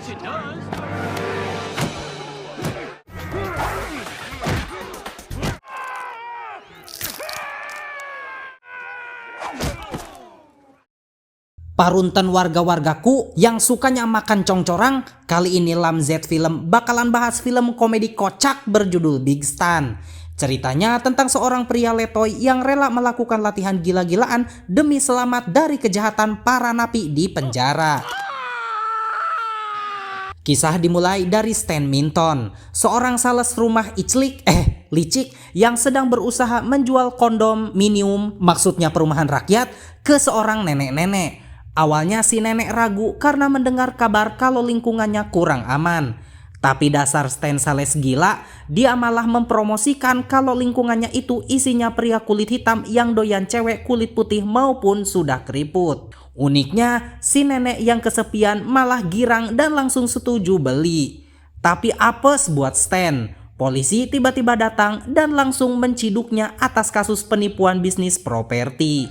Parunten warga-wargaku yang sukanya makan congcorang, kali ini Lam Z Film bakalan bahas film komedi kocak berjudul Big Stan. Ceritanya tentang seorang pria letoy yang rela melakukan latihan gila-gilaan demi selamat dari kejahatan para napi di penjara. Kisah dimulai dari Stan Minton, seorang sales rumah licik yang sedang berusaha menjual kondom minium, maksudnya perumahan rakyat, ke seorang nenek-nenek. Awalnya si nenek ragu karena mendengar kabar kalau lingkungannya kurang aman. Tapi dasar Stan sales gila, dia malah mempromosikan kalau lingkungannya itu isinya pria kulit hitam yang doyan cewek kulit putih maupun sudah keriput. Uniknya, si nenek yang kesepian malah girang dan langsung setuju beli. Tapi apes buat Stan. Polisi tiba-tiba datang dan langsung menciduknya atas kasus penipuan bisnis properti.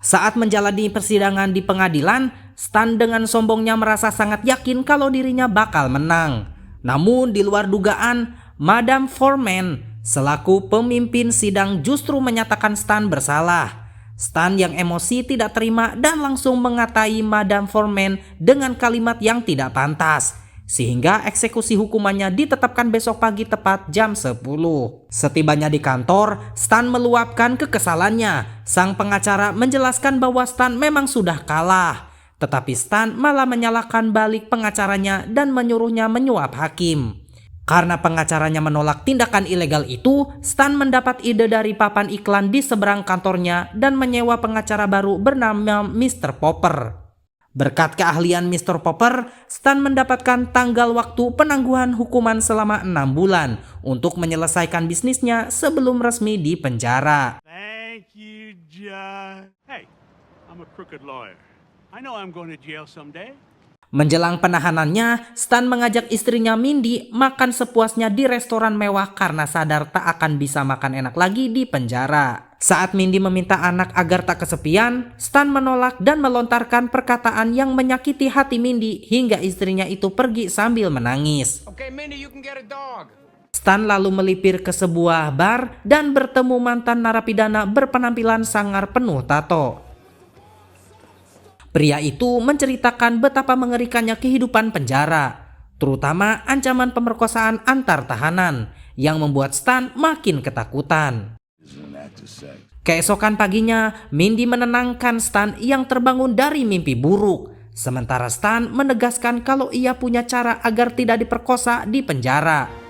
Saat menjalani persidangan di pengadilan, Stan dengan sombongnya merasa sangat yakin kalau dirinya bakal menang. Namun di luar dugaan, Madame Foreman selaku pemimpin sidang justru menyatakan Stan bersalah. Stan yang emosi tidak terima dan langsung mengatai Madame Foreman dengan kalimat yang tidak pantas. Sehingga eksekusi hukumannya ditetapkan besok pagi tepat jam 10. Setibanya di kantor, Stan meluapkan kekesalannya. Sang pengacara menjelaskan bahwa Stan memang sudah kalah. Tetapi Stan malah menyalahkan balik pengacaranya dan menyuruhnya menyuap hakim. Karena pengacaranya menolak tindakan ilegal itu, Stan mendapat ide dari papan iklan di seberang kantornya dan menyewa pengacara baru bernama Mr. Popper. Berkat keahlian Mr. Popper, Stan mendapatkan tanggal waktu penangguhan hukuman selama 6 bulan untuk menyelesaikan bisnisnya sebelum resmi di penjara. Thank you, John. Hey, I'm a crooked lawyer. I know I'm going to jail someday. Menjelang penahanannya, Stan mengajak istrinya Mindy makan sepuasnya di restoran mewah karena sadar tak akan bisa makan enak lagi di penjara. Saat Mindy meminta anak agar tak kesepian, Stan menolak dan melontarkan perkataan yang menyakiti hati Mindy hingga istrinya itu pergi sambil menangis. Okay, Mindy, you can get a dog. Stan lalu melipir ke sebuah bar dan bertemu mantan narapidana berpenampilan sangar penuh tato. Pria itu menceritakan betapa mengerikannya kehidupan penjara, terutama ancaman pemerkosaan antar tahanan yang membuat Stan makin ketakutan. Keesokan paginya, Mindy menenangkan Stan yang terbangun dari mimpi buruk. Sementara Stan menegaskan kalau ia punya cara agar tidak diperkosa di penjara.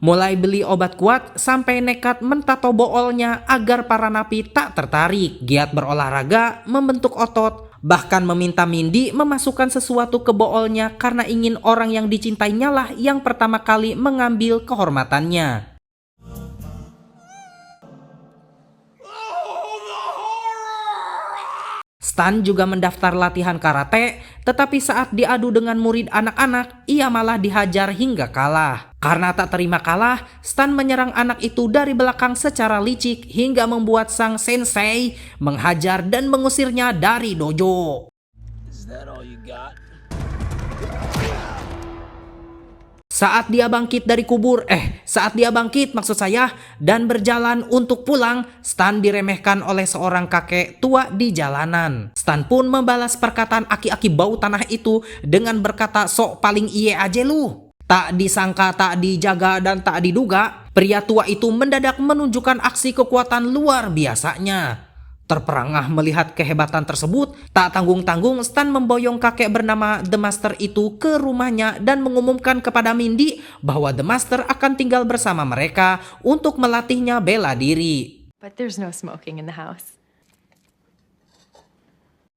Mulai beli obat kuat sampai nekat mentato boolnya agar para napi tak tertarik, giat berolahraga, membentuk otot, bahkan meminta Mindy memasukkan sesuatu ke boolnya karena ingin orang yang dicintainya lah yang pertama kali mengambil kehormatannya. Stan juga mendaftar latihan karate, tetapi saat diadu dengan murid anak-anak, ia malah dihajar hingga kalah. Karena tak terima kalah, Stan menyerang anak itu dari belakang secara licik hingga membuat sang sensei menghajar dan mengusirnya dari dojo. Saat dia bangkit dan berjalan untuk pulang, Stan diremehkan oleh seorang kakek tua di jalanan. Stan pun membalas perkataan aki-aki bau tanah itu dengan berkata, "Sok paling iye aja lu." Tak disangka, tak dijaga, dan tak diduga, pria tua itu mendadak menunjukkan aksi kekuatan luar biasanya. Terperangah melihat kehebatan tersebut, tak tanggung-tanggung Stan memboyong kakek bernama The Master itu ke rumahnya dan mengumumkan kepada Mindy bahwa The Master akan tinggal bersama mereka untuk melatihnya bela diri. But there's no smoking in the house.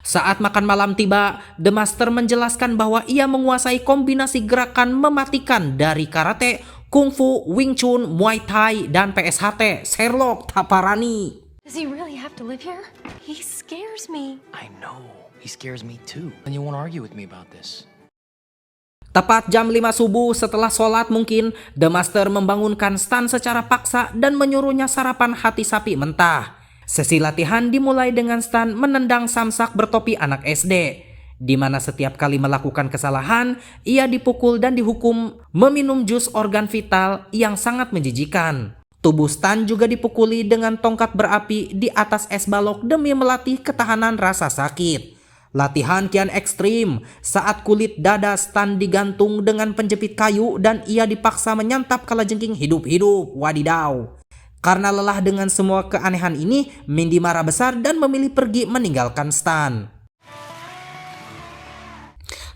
Saat makan malam tiba, The Master menjelaskan bahwa ia menguasai kombinasi gerakan mematikan dari karate, kungfu, Wing Chun, Muay Thai, dan PSHT, Sherlock Taparani. Does he really have to live here? He scares me. I know. He scares me too. And you won't argue with me about this. Tepat jam 5 subuh setelah sholat mungkin, The Master membangunkan Stan secara paksa dan menyuruhnya sarapan hati sapi mentah. Sesi latihan dimulai dengan Stan menendang samsak bertopi anak SD. di mana setiap kali melakukan kesalahan, ia dipukul dan dihukum meminum jus organ vital yang sangat menjijikan. Tubuh Stan juga dipukuli dengan tongkat berapi di atas es balok demi melatih ketahanan rasa sakit. Latihan kian ekstrim saat kulit dada Stan digantung dengan penjepit kayu dan ia dipaksa menyantap kalajengking hidup-hidup. Wadidaw. Karena lelah dengan semua keanehan ini, Mindy marah besar dan memilih pergi meninggalkan Stan.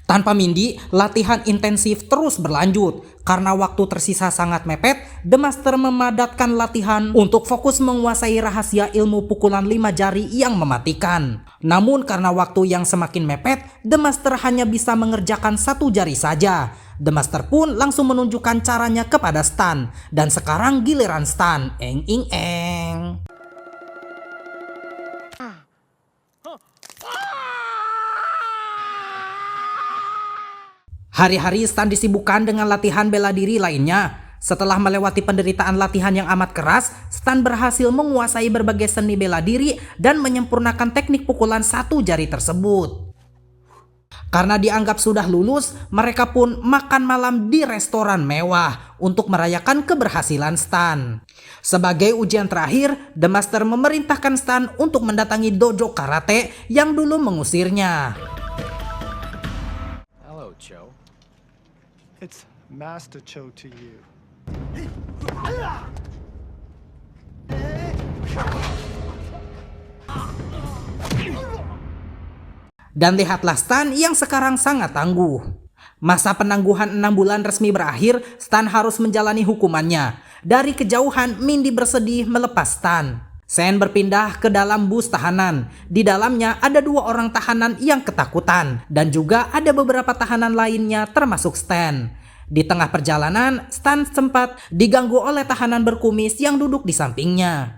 Tanpa Mindy, latihan intensif terus berlanjut. Karena waktu tersisa sangat mepet, The Master memadatkan latihan untuk fokus menguasai rahasia ilmu pukulan 5 jari yang mematikan. Namun karena waktu yang semakin mepet, The Master hanya bisa mengerjakan 1 jari saja. The Master pun langsung menunjukkan caranya kepada Stan. Dan sekarang giliran Stan. Eng ing eng. Hari-hari Stan disibukkan dengan latihan bela diri lainnya. Setelah melewati penderitaan latihan yang amat keras, Stan berhasil menguasai berbagai seni bela diri dan menyempurnakan teknik pukulan 1 jari tersebut. Karena dianggap sudah lulus, mereka pun makan malam di restoran mewah untuk merayakan keberhasilan Stan. Sebagai ujian terakhir, The Master memerintahkan Stan untuk mendatangi dojo karate yang dulu mengusirnya. Hello, Joe. It's Master Cho to you. Dan lihatlah Stan yang sekarang sangat tangguh. Masa penangguhan 6 bulan resmi berakhir, Stan harus menjalani hukumannya. Dari kejauhan, Mindy bersedih melepas Stan. Sen berpindah ke dalam bus tahanan. Di dalamnya ada 2 orang tahanan yang ketakutan. Dan juga ada beberapa tahanan lainnya termasuk Stan. Di tengah perjalanan, Stan sempat diganggu oleh tahanan berkumis yang duduk di sampingnya.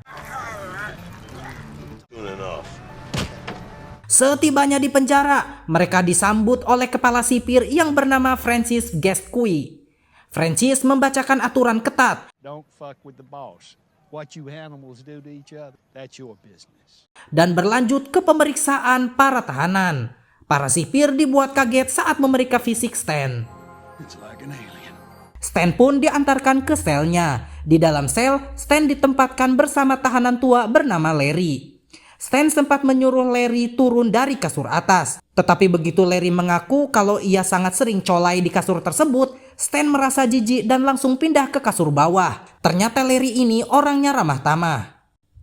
Setibanya di penjara, mereka disambut oleh kepala sipir yang bernama Francis Guestcui. Francis membacakan aturan ketat. Don't fuck with the boss. What you animals do to each other, that's your business. Dan berlanjut ke pemeriksaan para tahanan. Para sipir dibuat kaget saat memeriksa fisik Stan. It's like an alien. Stan pun diantarkan ke selnya. Di dalam sel, Stan ditempatkan bersama tahanan tua bernama Larry. Stan sempat menyuruh Larry turun dari kasur atas. Tetapi begitu Larry mengaku kalau ia sangat sering colai di kasur tersebut, Stan merasa jijik dan langsung pindah ke kasur bawah. Ternyata Larry ini orangnya ramah tamah.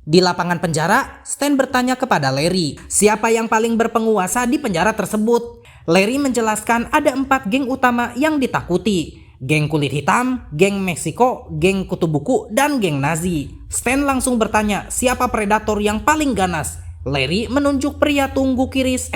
Di lapangan penjara, Stan bertanya kepada Larry, siapa yang paling berpenguasa di penjara tersebut. Larry menjelaskan ada 4 geng utama yang ditakuti. Geng kulit hitam, geng Meksiko, geng kutu buku, dan geng Nazi. Stan langsung bertanya siapa predator yang paling ganas. Larry menunjuk pria tunggu kiris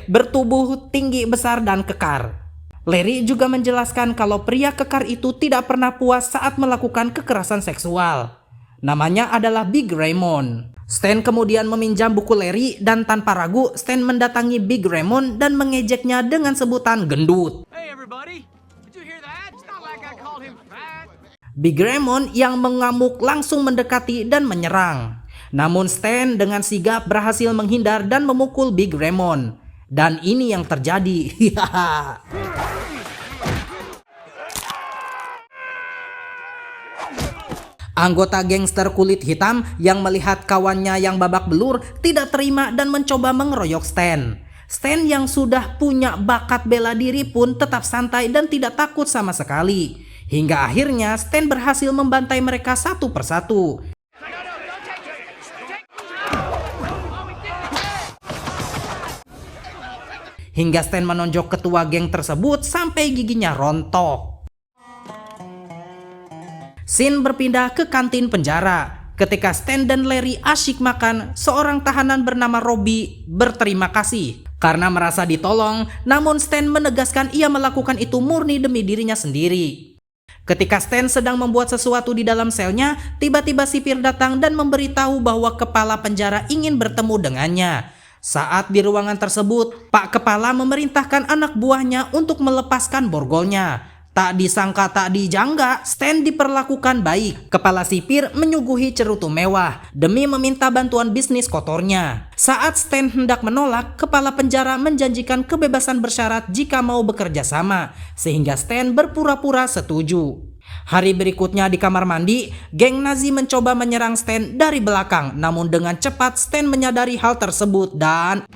bertubuh tinggi besar dan kekar. Larry juga menjelaskan kalau pria kekar itu tidak pernah puas saat melakukan kekerasan seksual. Namanya adalah Big Raymond. Stan kemudian meminjam buku Larry dan tanpa ragu Stan mendatangi Big Raymond dan mengejeknya dengan sebutan gendut. Hey, everybody. Did you hear that? It's not like I called him fat. Big Raymond yang mengamuk langsung mendekati dan menyerang. Namun Stan dengan sigap berhasil menghindar dan memukul Big Raymond. Dan ini yang terjadi. Anggota gangster kulit hitam yang melihat kawannya yang babak belur tidak terima dan mencoba mengeroyok Stan. Stan yang sudah punya bakat bela diri pun tetap santai dan tidak takut sama sekali. Hingga akhirnya Stan berhasil membantai mereka satu persatu. Hingga Stan menonjok ketua geng tersebut sampai giginya rontok. Scene berpindah ke kantin penjara. Ketika Stan dan Larry asyik makan, seorang tahanan bernama Robbie berterima kasih karena merasa ditolong, namun Stan menegaskan ia melakukan itu murni demi dirinya sendiri. Ketika Stan sedang membuat sesuatu di dalam selnya, tiba-tiba sipir datang dan memberitahu bahwa kepala penjara ingin bertemu dengannya. Saat di ruangan tersebut, Pak Kepala memerintahkan anak buahnya untuk melepaskan borgolnya. Tak disangka tak dijangka, Stan diperlakukan baik. Kepala sipir menyuguhi cerutu mewah demi meminta bantuan bisnis kotornya. Saat Stan hendak menolak, kepala penjara menjanjikan kebebasan bersyarat jika mau bekerja sama, sehingga Stan berpura-pura setuju. Hari berikutnya di kamar mandi, geng Nazi mencoba menyerang Stan dari belakang, namun dengan cepat Stan menyadari hal tersebut dan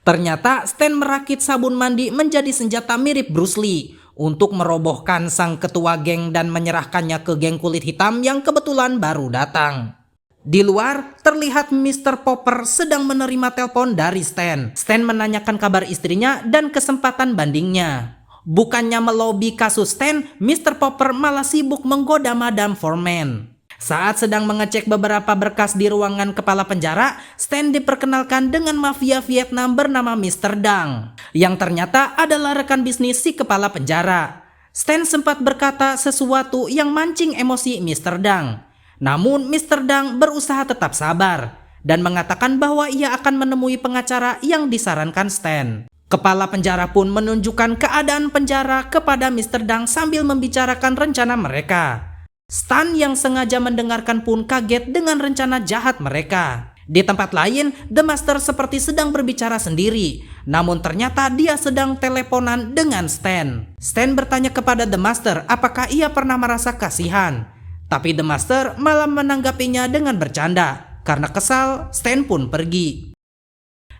ternyata Stan merakit sabun mandi menjadi senjata mirip Bruce Lee untuk merobohkan sang ketua geng dan menyerahkannya ke geng kulit hitam yang kebetulan baru datang. Di luar, terlihat Mr. Popper sedang menerima telepon dari Stan. Stan menanyakan kabar istrinya dan kesempatan bandingnya. Bukannya melobi kasus Stan, Mr. Popper malah sibuk menggoda Madam Foreman. Saat sedang mengecek beberapa berkas di ruangan kepala penjara, Stan diperkenalkan dengan mafia Vietnam bernama Mr. Dang, yang ternyata adalah rekan bisnis si kepala penjara. Stan sempat berkata sesuatu yang mancing emosi Mr. Dang. Namun Mr. Dang berusaha tetap sabar dan mengatakan bahwa ia akan menemui pengacara yang disarankan Stan. Kepala penjara pun menunjukkan keadaan penjara kepada Mr. Dang sambil membicarakan rencana mereka. Stan yang sengaja mendengarkan pun kaget dengan rencana jahat mereka. Di tempat lain, The Master seperti sedang berbicara sendiri. Namun ternyata dia sedang teleponan dengan Stan. Stan bertanya kepada The Master apakah ia pernah merasa kasihan. Tapi The Master malah menanggapinya dengan bercanda. Karena kesal, Stan pun pergi.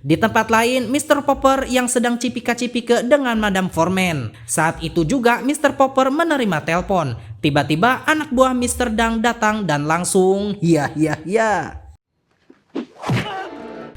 Di tempat lain, Mr. Popper yang sedang cipika-cipika dengan Madam Foreman. Saat itu juga Mr. Popper menerima telepon. Tiba-tiba anak buah Mr. Dang datang dan langsung ya.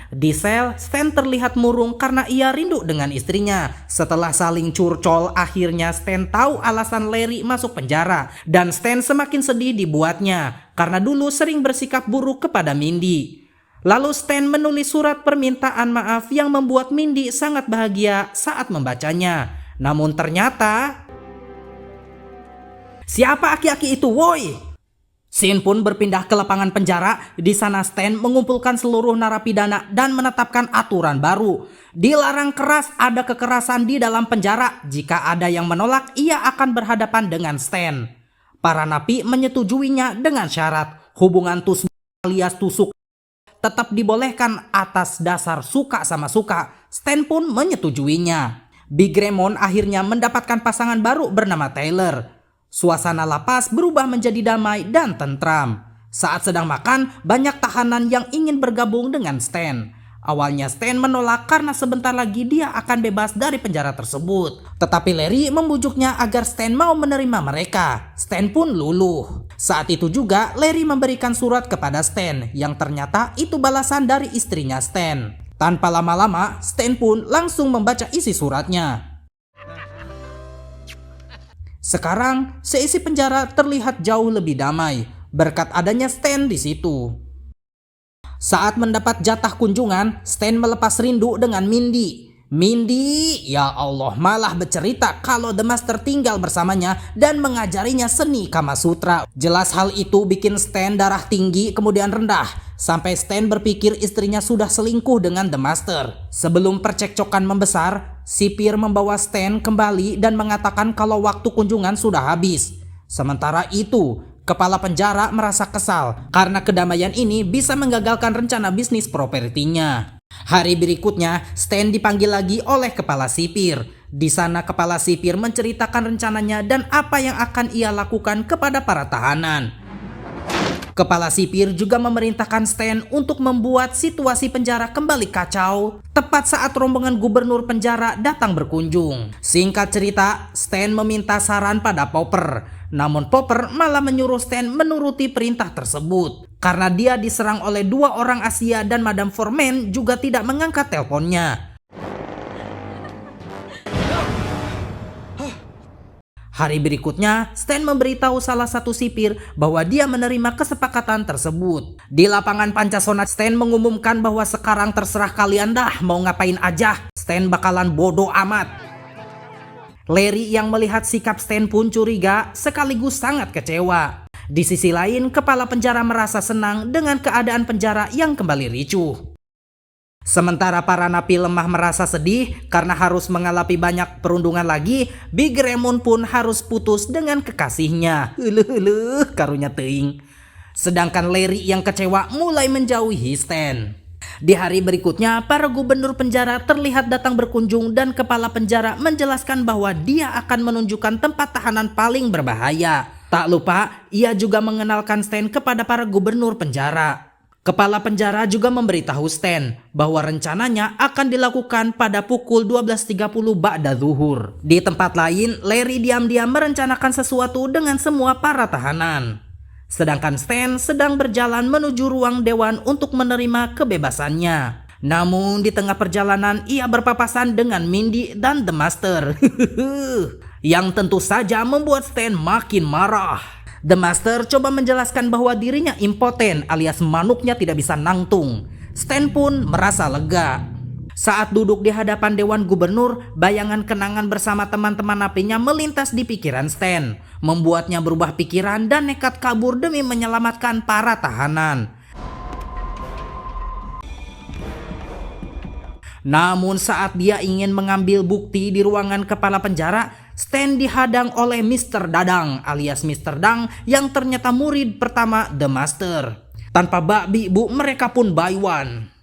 Di sel, Stan terlihat murung karena ia rindu dengan istrinya. Setelah saling curcol, akhirnya Stan tahu alasan Larry masuk penjara. Dan Stan semakin sedih dibuatnya karena dulu sering bersikap buruk kepada Mindy. Lalu Stan menulis surat permintaan maaf yang membuat Mindy sangat bahagia saat membacanya. Namun ternyata, siapa aki-aki itu, woi? Scene pun berpindah ke lapangan penjara. Di sana Stan mengumpulkan seluruh narapidana dan menetapkan aturan baru. Dilarang keras ada kekerasan di dalam penjara. Jika ada yang menolak, ia akan berhadapan dengan Stan. Para napi menyetujuinya dengan syarat hubungan tusuk alias tusuk tetap dibolehkan atas dasar suka sama suka. Stan pun menyetujuinya. Big Raymond akhirnya mendapatkan pasangan baru bernama Taylor. Suasana lapas berubah menjadi damai dan tentram. Saat sedang makan, banyak tahanan yang ingin bergabung dengan Stan. Awalnya Stan menolak karena sebentar lagi dia akan bebas dari penjara tersebut. Tetapi Larry membujuknya agar Stan mau menerima mereka. Stan pun luluh. Saat itu juga Larry memberikan surat kepada Stan yang ternyata itu balasan dari istrinya Stan. Tanpa lama-lama, Stan pun langsung membaca isi suratnya. Sekarang, seisi penjara terlihat jauh lebih damai berkat adanya Stan di situ. Saat mendapat jatah kunjungan, Stan melepas rindu dengan Mindy. Mindy, ya Allah, malah bercerita kalau The Master tinggal bersamanya dan mengajarinya seni Kama Sutra. Jelas hal itu bikin Stan darah tinggi kemudian rendah. Sampai Stan berpikir istrinya sudah selingkuh dengan The Master. Sebelum percekcokan membesar, sipir membawa Stan kembali dan mengatakan kalau waktu kunjungan sudah habis. Sementara itu, kepala penjara merasa kesal karena kedamaian ini bisa menggagalkan rencana bisnis propertinya. Hari berikutnya, Stan dipanggil lagi oleh kepala sipir. Di sana kepala sipir menceritakan rencananya dan apa yang akan ia lakukan kepada para tahanan. Kepala sipir juga memerintahkan Stan untuk membuat situasi penjara kembali kacau tepat saat rombongan gubernur penjara datang berkunjung. Singkat cerita, Stan meminta saran pada Popper. Namun Popper malah menyuruh Stan menuruti perintah tersebut. Karena dia diserang oleh dua orang Asia dan Madam Foreman juga tidak mengangkat teleponnya. Hari berikutnya, Stan memberitahu salah satu sipir bahwa dia menerima kesepakatan tersebut. Di lapangan Pancasona, Stan mengumumkan bahwa sekarang terserah kalian dah mau ngapain aja. Stan bakalan bodoh amat. Larry yang melihat sikap Stan pun curiga sekaligus sangat kecewa. Di sisi lain, kepala penjara merasa senang dengan keadaan penjara yang kembali ricuh. Sementara para napi lemah merasa sedih karena harus mengalami banyak perundungan lagi, Big Raymond pun harus putus dengan kekasihnya. Karunya teuing. Sedangkan Larry yang kecewa mulai menjauhi Stan. Di hari berikutnya, para gubernur penjara terlihat datang berkunjung dan kepala penjara menjelaskan bahwa dia akan menunjukkan tempat tahanan paling berbahaya. Tak lupa, ia juga mengenalkan Stan kepada para gubernur penjara. Kepala penjara juga memberitahu Stan bahwa rencananya akan dilakukan pada pukul 12.30 ba'da zuhur. Di tempat lain, Larry diam-diam merencanakan sesuatu dengan semua para tahanan. Sedangkan Stan sedang berjalan menuju ruang dewan untuk menerima kebebasannya. Namun di tengah perjalanan ia berpapasan dengan Mindy dan The Master. Yang tentu saja membuat Stan makin marah. The Master coba menjelaskan bahwa dirinya impoten alias manuknya tidak bisa nangtung. Stan pun merasa lega. Saat duduk di hadapan Dewan Gubernur, bayangan kenangan bersama teman-teman napinya melintas di pikiran Stan, membuatnya berubah pikiran dan nekat kabur demi menyelamatkan para tahanan. Namun saat dia ingin mengambil bukti di ruangan kepala penjara, Stan dihadang oleh Mr. Dadang alias Mr. Dang yang ternyata murid pertama The Master. Tanpa babi bu, mereka pun by one.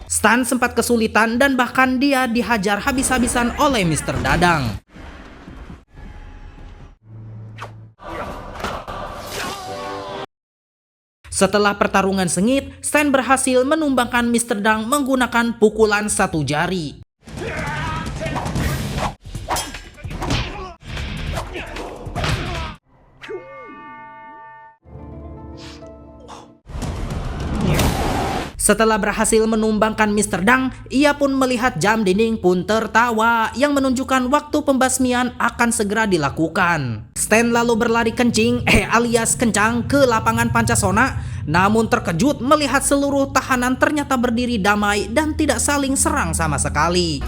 Stan sempat kesulitan dan bahkan dia dihajar habis-habisan oleh Mr. Dadang. Setelah pertarungan sengit, Stan berhasil menumbangkan Mr. Dang menggunakan pukulan satu jari. Setelah berhasil menumbangkan Mr. Dang, ia pun melihat jam dinding pun tertawa yang menunjukkan waktu pembasmian akan segera dilakukan. Stan lalu berlari kencing alias kencang ke lapangan Pancasona, namun terkejut melihat seluruh tahanan ternyata berdiri damai dan tidak saling serang sama sekali.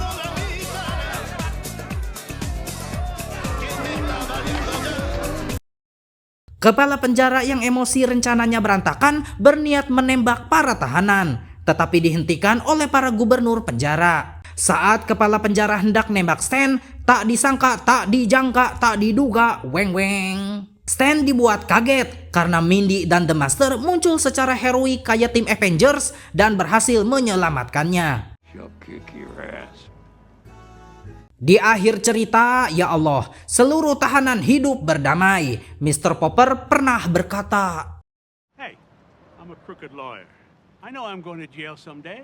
Kepala penjara yang emosi rencananya berantakan berniat menembak para tahanan, tetapi dihentikan oleh para gubernur penjara. Saat kepala penjara hendak nembak Stan, tak disangka, tak dijangka, tak diduga, weng-weng. Stan dibuat kaget karena Mindy dan The Master muncul secara heroik kayak tim Avengers dan berhasil menyelamatkannya. She'll kick your ass. Di akhir cerita, ya Allah, seluruh tahanan hidup berdamai. Mr. Popper pernah berkata, Hey, I'm a crooked lawyer. I know I'm going to jail someday.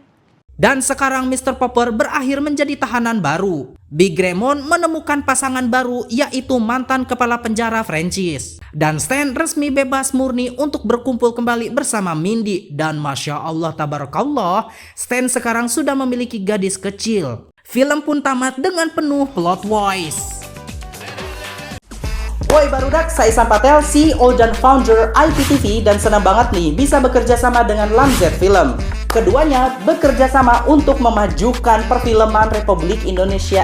dan sekarang Mr. Popper berakhir menjadi tahanan baru. Big Raymond menemukan pasangan baru, yaitu mantan kepala penjara Francis. Dan Stan resmi bebas murni untuk berkumpul kembali bersama Mindy. Dan Masya Allah tabarakallah, Stan sekarang sudah memiliki gadis kecil. Film pun tamat dengan penuh plot twist. Woi barudak, saya Sam Patel, CEO dan founder IPTV dan senang banget nih bisa bekerja sama dengan Lamzet Film. Keduanya bekerja sama untuk memajukan perfilman Republik Indonesia.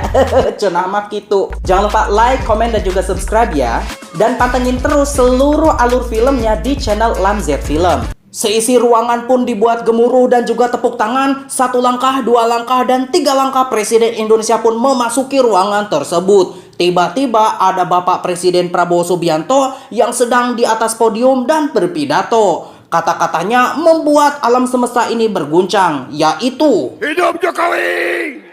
Cenah mah gitu. Jangan lupa like, komen, dan juga subscribe ya. Dan pantengin terus seluruh alur filmnya di channel Lamzet Film. Seisi ruangan pun dibuat gemuruh dan juga tepuk tangan. 1 langkah, 2 langkah, dan 3 langkah Presiden Indonesia pun memasuki ruangan tersebut. Tiba-tiba ada Bapak Presiden Prabowo Subianto yang sedang di atas podium dan berpidato. Kata-katanya membuat alam semesta ini berguncang, yaitu Hidup Jokowi!